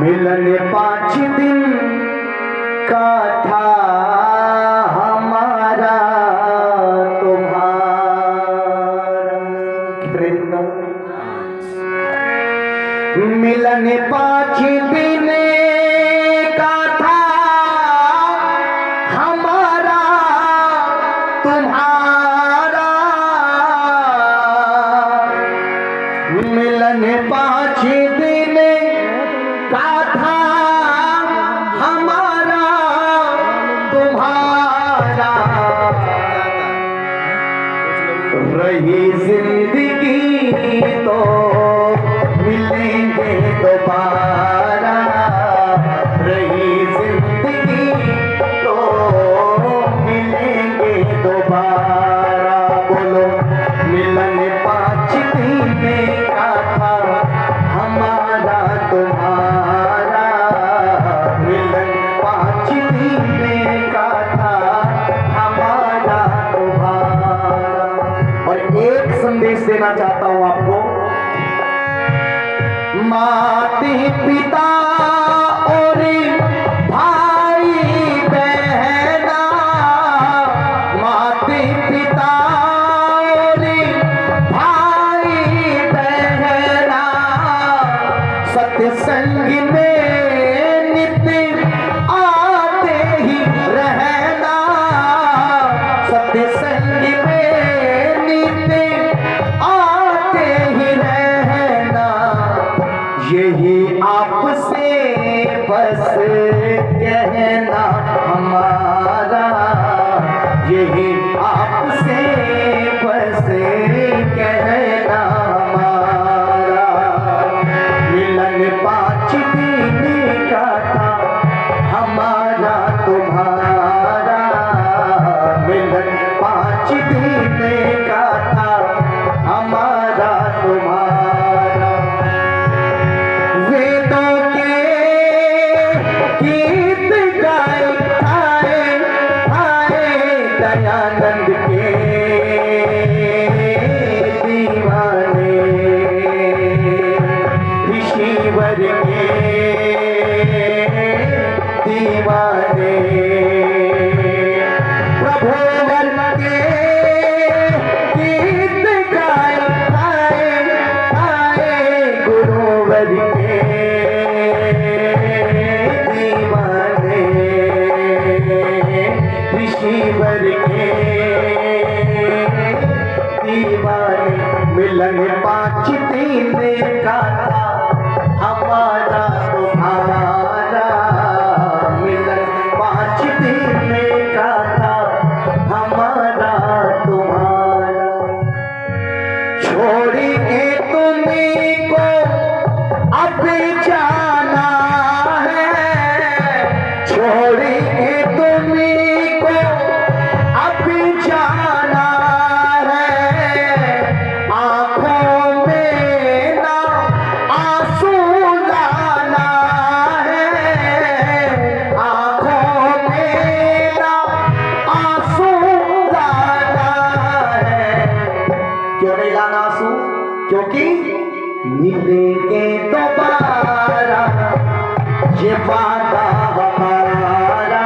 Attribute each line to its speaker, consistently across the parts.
Speaker 1: मिलन 5 दिन का था हमारा तुम्हारा। कितने दिन का मिलन? 5 दिन का था हमारा तुम्हारा। मिलन 5 दिन का था हमारा तुम्हारा। रही जिंदगी तो मिलेंगे दोबारा। रही जिंदगी तो मिलेंगे दोबारा। बोलो मिलन 5 दिन का था हमारा तुम्हारा। मिलन 5 दिन का था हमारा तुम्हारा। और एक संदेश देना चाहता हूं आपको। माता पिता और भाई बहना, माता पिता और भाई बहना, सत्संग में नित्य आते ही रहना। सत्संग में नित्य आते ही रहना। यही आपसे बस कहना हमारा। यही आपसे बस कहना हमारा। मिलन 5 दिन का था हमारा तुम्हारा। मिलन 5 दिन का था हमारा तुम्हारा। वेदों के गीत गाए आए आए दयानंद के दीवाने। ऋषिवर के दीवाने। प्रभुवर के गीत गाए आए आए गुरुवर के दीवाने। ऋषिवर के दीवाने। मिलन 5 दिन का था हमारा तुम्हारा। मिलन 5 दिन का था हमारा तुम्हारा। छोड़ के तुम्हीं को अब जाना है। छोड़ के तुम्हीं को अब जाना है। आंखों में ना आंसू लाना है। आंखों में ना आंसू लाना है। क्यों नहीं लाना आंसू? क्योंकि मिलेंगे दोबारा ये वादा हमारा।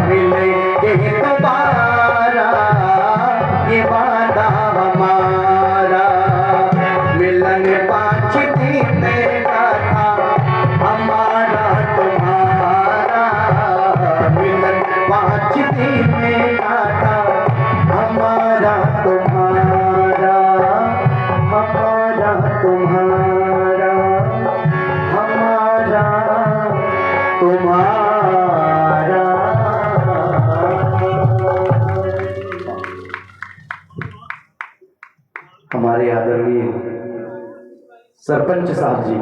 Speaker 1: मिलेंगे दोबारा ये वादा हमारा। मिलन 5 दिन का था हमारा तुम्हारा। मिलन 5 दिन का था हमारा तुम्हारा। हमारा तुम्हारा। हमारा तुम्हारा। हमारे आदरणीय सरपंच साहब जी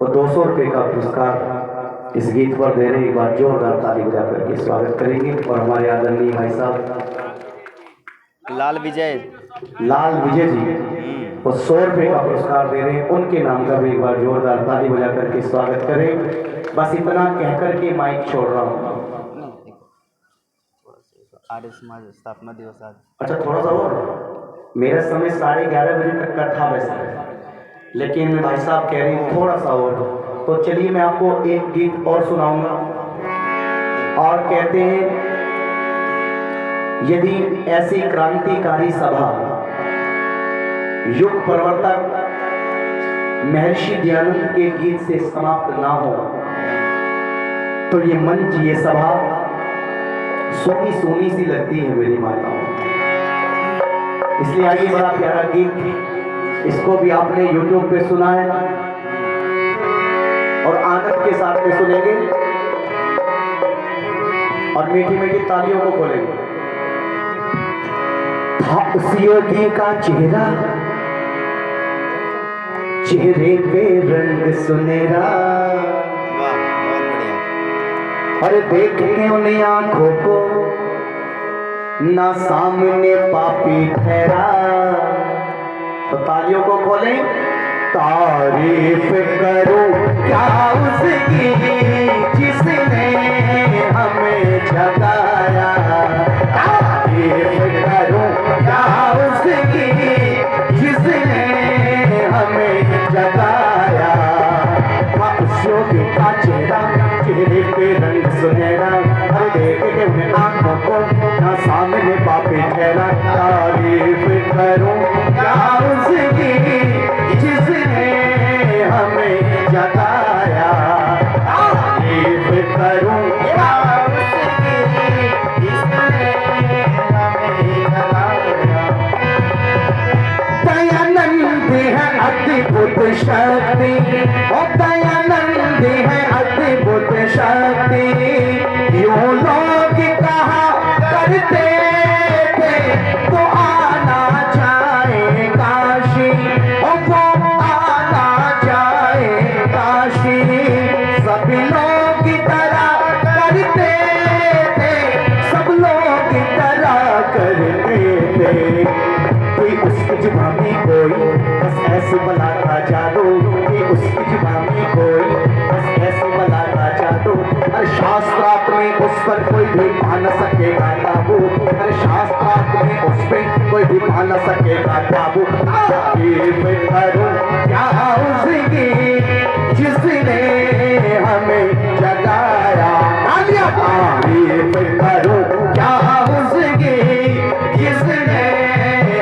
Speaker 1: और 200 रुपये का पुरस्कार इस गीत पर दे रहे। एक बार जोरदार ताली बजा करके स्वागत करेंगे। और हमारे आदरणीय भाई साहब
Speaker 2: लाल विजय
Speaker 1: जी वो 100 रुपये का पुरस्कार दे रहे हैं। उनके नाम का भी एक बार जोरदार ताली बजा करके स्वागत करें। बस इतना कहकर के माइक छोड़ रहा हूँ।
Speaker 2: आर्य समाज स्थापना दिवस आज।
Speaker 1: अच्छा थोड़ा सा और, मेरा समय 11:30 बजे तक का था वैसे, लेकिन भाई साहब कह रहे हैं थोड़ा सा और, तो चलिए मैं आपको एक गीत और सुनाऊंगा। और कहते हैं यदि ऐसी क्रांतिकारी सभा युग प्रवर्तक महर्षि दयानंद के गीत से समाप्त ना हो तो ये मंच, ये सभा सोनी सोनी सी लगती है मेरी माताओं। इसलिए आगे बड़ा प्यारा गीत, इसको भी आपने YouTube पे सुना है और आनंद के साथ में सुनेंगे और मीठी मीठी तालियों को खोलेंगे। था उस योगी का चेहरा, चेहरे पे रंग सुनहरा,
Speaker 2: वाह बहुत बढ़िया।
Speaker 1: और देख के उन्हें आंखों को ना सामने पापी ठहरा। तो तालियों को खोलें, तारीफ करो क्या उसकी जिसने हमें जगाया, तारीफ करो क्या उसकी जिसने हमें जगाया। उस योगी का चेहरा, चेहरे पे रंग सुनहरा, हर देख के उन्हें आंखों को ना सामने पापी ठहरा। तारीफ करूं क्या उसकी जिसने हमें जगाया, तारीफ करूं क्या उसकी जिसने हमें जगाया। दयानंद है अद्भुत शक्ति, ओ दयानंद है अद्भुत शक्ति, यूं लोग कहा करते थे तो आना जाए काशी, ओ वो आना जाए काशी। सभी लोग की तरह करते थे, सब लोग की तरह करते थे। कोई उसकी जुबान में कोई बस ऐसे बुलाता जादू, कि उसकी जुबान में कोई बस ऐसे बुलाता जादू। हर शास्त्रार्थ में उस पर कोई भी पा न सकेगा काबू, हर शास्त्रार्थ में उस पर कोई भी पा न सकेगा काबू। तारीफ करूं क्या उसकी जिसने हमें जगाया, तारीफ करूं क्या उसकी जिसने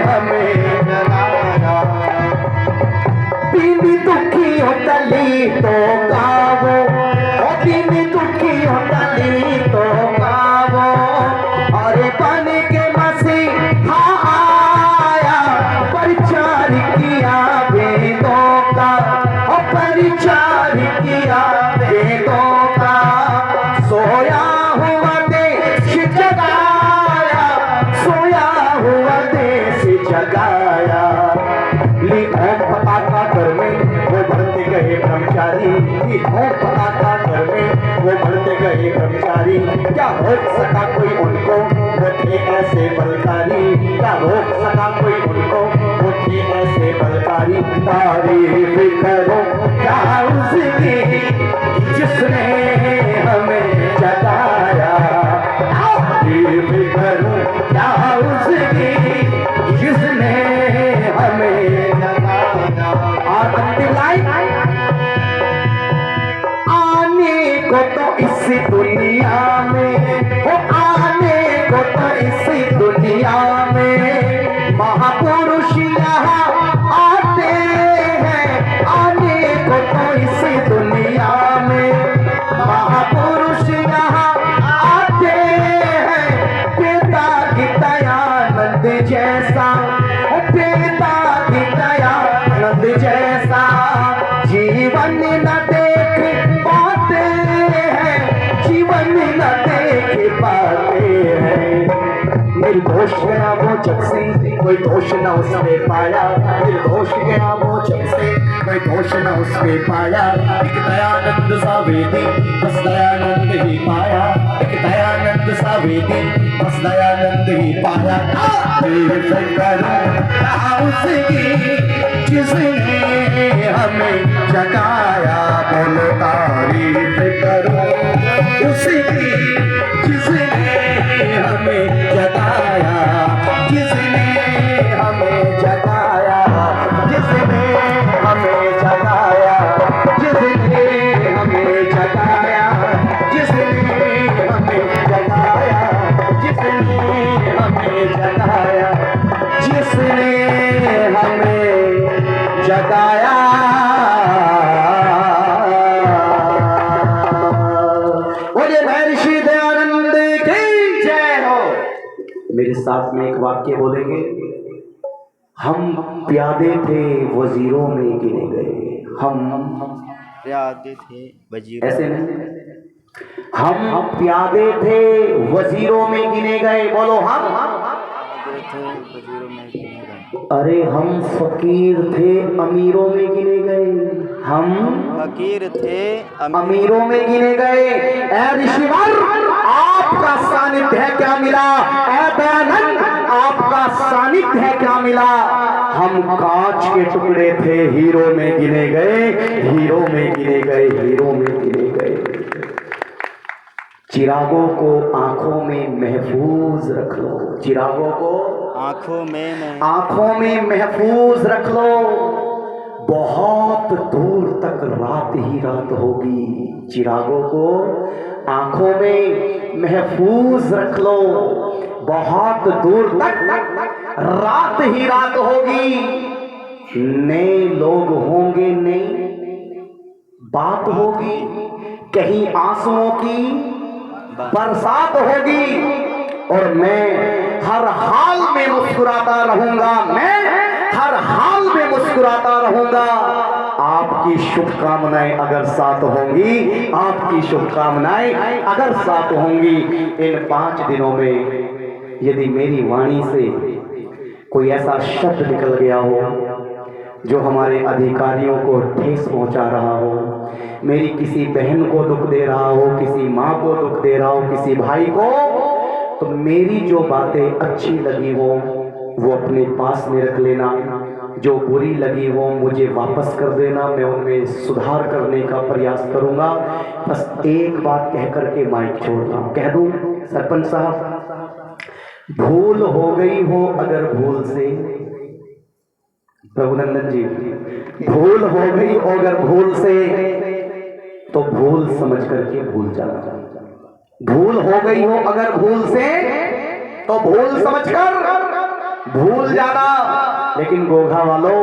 Speaker 1: हमें जगाया। दीन दुखी हो दलितों का वो, दीन दुखी हो दलितों का वो, और बन के मसीहा आया, प्रचार किया वेदों का, और प्रचार किया वेदों का। सोया हुआ देश जगाया, सोया हुआ देश जगाया। पताका घर में वो बढ़ते गए ब्रह्मचारी, पताका घर में वो बढ़ते गए ब्रह्मचारी। क्या रोक सका कोई उनको, वो थे ऐसे बलकारी, क्या रोक सका कोई उनको, वो थे ऐसे बलकारी। तारीफ करो क्या उसकी जिसने हमें जगाया, तारीफ करो क्या उसकी जिसने हमें आने को तो इस दुनिया में, वो आने को तो इस दुनिया में महापुरुष यहाँ आते हैं। आने को तो इस दुनिया में महापुरुष यहाँ आते हैं। पिता की दयानंद जैसा, पिता की दयानंद जैसा जीवन न देख पाते हैं, जीवन न देख पाते हैं। निर्दोष गया वो जग से, कोई दोष न उसने पाया, निर्दोष गया वो जग से, कोई दोष न उसने पाया। एक दयानंद सा वेदी बस दयानंद ही पाया, एक दयानंद सा वेदी बस दयानंद ही पाया। तारीफ करो उसकी जिसने हमें जगाया, बोलो तारीफ करो उसकी जिसने हमें जगाया, जिसने हमें जगाया, जिसने हमें साथ में एक वाक्य बोलेंगे। हम प्यादे थे वजीरों में गिने गए, हम
Speaker 2: प्यादे थे वजीरों
Speaker 1: ऐसे नहीं, हम प्यादे थे वजीरों में गिने गए। बोलो हम
Speaker 2: प्यादे थे वजीरों में गिने गए।
Speaker 1: अरे हम फकीर थे अमीरों में गिने गए, हम
Speaker 2: फकीर थे
Speaker 1: अमीरों में गिने गए। ऐ ऋषिवर आपका सानिध्य क्या मिला, ऐ दयानंद आपका सानिध्य क्या मिला। हम कांच के टुकड़े थे हीरो में गिने गए, हीरो में गिने गए, हीरो में गिने गए। चिरागों को आंखों में महफूज रख लो, चिरागों को आंखों में महफूज रख लो। बहुत दूर तक रात ही रात होगी, चिरागों को आंखों में महफूज रख लो। बहुत दूर तक रात ही रात होगी। नए लोग होंगे, नई बात होगी, कहीं आंसुओं की बरसात होगी, और मैं हर हाल में मुस्कुराता रहूंगा, मैं हर हाल में मुस्कुराता रहूंगा। आपकी शुभकामनाएं अगर साथ होंगी, आपकी शुभकामनाएं अगर साथ होंगी, इन 5 दिनों में यदि मेरी वाणी से कोई ऐसा शब्द निकल गया हो जो हमारे अधिकारियों को ठेस पहुंचा रहा हो, मेरी किसी बहन को दुख दे रहा हो, किसी माँ को दुख दे रहा हो, किसी भाई को, तो मेरी जो बातें अच्छी लगी हो वो अपने पास में रख लेना, जो बुरी लगी हो मुझे वापस कर देना, मैं उनमें सुधार करने का प्रयास करूंगा। बस एक बात कह करके माइक छोड़ना, कह दूं सरपंच साहब, भूल हो गई हो अगर भूल से, रघुनंदन जी, भूल हो गई अगर भूल से, तो भूल समझ करके भूल जाना। भूल हो गई हो अगर भूल से, तो भूल समझकर भूल जाना। लेकिन गोघा वालों,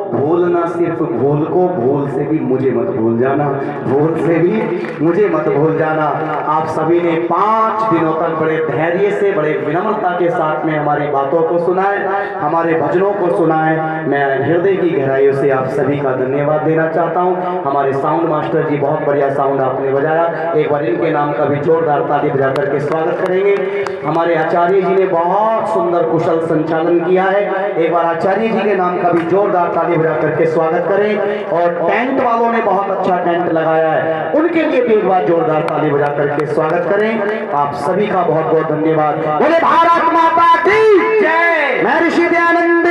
Speaker 1: भूलना सिर्फ भूल को, भूल से भी मुझे मत भूल जाना, भूल से भी मुझे मत भूल जाना। आप सभी ने 5 दिनों तक बड़े धैर्य से, बड़े विनम्रता के साथ में हमारी बातों को सुना है, हमारे भजनों को सुना है। मैं हृदय की गहराइयों से आप सभी का धन्यवाद देना चाहता हूं। हमारे साउंड मास्टर जी, बहुत बढ़िया साउंड आपने बजाया, एक बार इनके नाम का भी जोरदार ताली बजा करके स्वागत करेंगे। हमारे आचार्य जी ने बहुत सुंदर कुशल संचालन किया है, एक बार आचार्य जी के नाम का भी जोरदार ताली बजा करके स्वागत करें। और टेंट वालों ने बहुत अच्छा टेंट लगाया है, उनके लिए भी एक बार जोरदार ताली बजा करके स्वागत करें। आप सभी का बहुत बहुत धन्यवाद। बोले भारत माता की जय। मैं ऋषि दयानंद